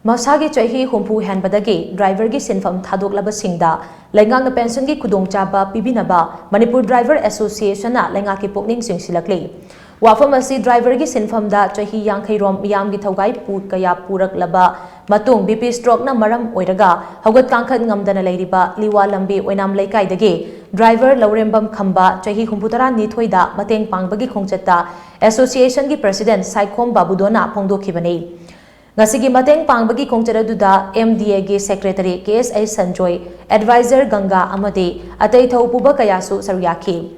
Masagi chahi humpu henbadagi driver gi sinfam thadok singda lengang pension gi kudong chaba pibinaba Manipur Driver Association na lenga ki pokning singsilakli wafam asi driver gi sinfam da chahi yangkhai rom miyam gi thogai pu kaya purak laba matung BP stroke na maram oiraga hogat kangkhat ngamdana leiriba liwa lambi oinam laikai dagi driver laurembam khamba chahi humputara nithoi da mateng pangbagi khongchatta association gi president Saikhom Babudona phongdokhibani Ngasigi mateng pangbagi khongcharaduda MDA gi secretary KSA Sanjoy advisor Ganga amade atai thaupuba kayasu saruyaki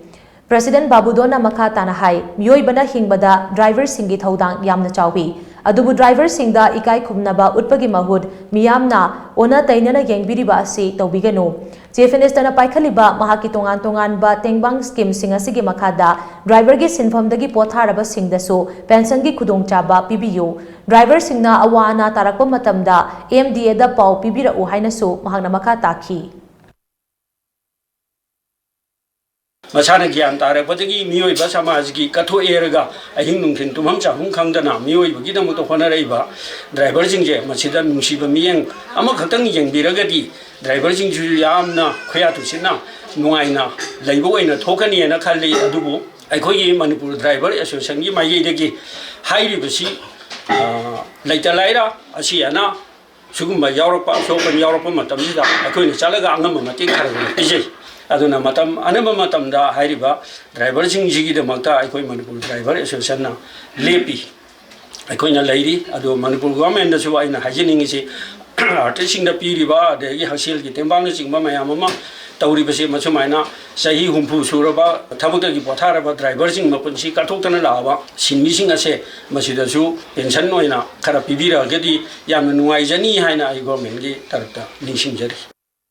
President Babudona makha tanahai miyoi bana hingbada driver singi thaudang yamna chawbi adubu driver singda ikai khumnaba utpagi mahud miyamna ona tainana yengbiriba asi tawbiganu Chief Minister na paikhaliba mahaki tongan ba tengbang scheme singa sigi makhada driver gi sinfamdagi potharaba singdasu pension gi khudongchaba pibiyu driver singna awana tarakpa matamda MDA da pau pibira u hainasu mahakna makha takhi Masana gyan tare patagi miyoi ba samaj gi katho erga ahing nungthin tumam chahung khangdana miyoi bagi damu to khona reiba driver jingje masida nungsiba miyeng ama khatang yeng biragadi driver jingju yamna khoya tusina nungaina leibo oina thokani na khalli adubu aikhoi Manipur Driver Association gi mai degi hairi basi laita laira asi ana sugumba yawrapa sopan yawrapa matamida aikhoi chalaga angam mating kharaga ije aduna matam anama matamda hairiba driver jingji de makta aikoi Manipur Driver Association na lepi aikoi na lairi adu Manipur government da su aina hajining isi artisting da piriba de gi hasil gi tembang jingma mayam ma tawri base machumaina sahi humpu suraba thabukta gi potharaba driver jing mapunsi kathoktana lawa sinmi sing ase masida su pension oina khara pibira gedi yamna nuai jani haina ai government gi tarta ningsing jari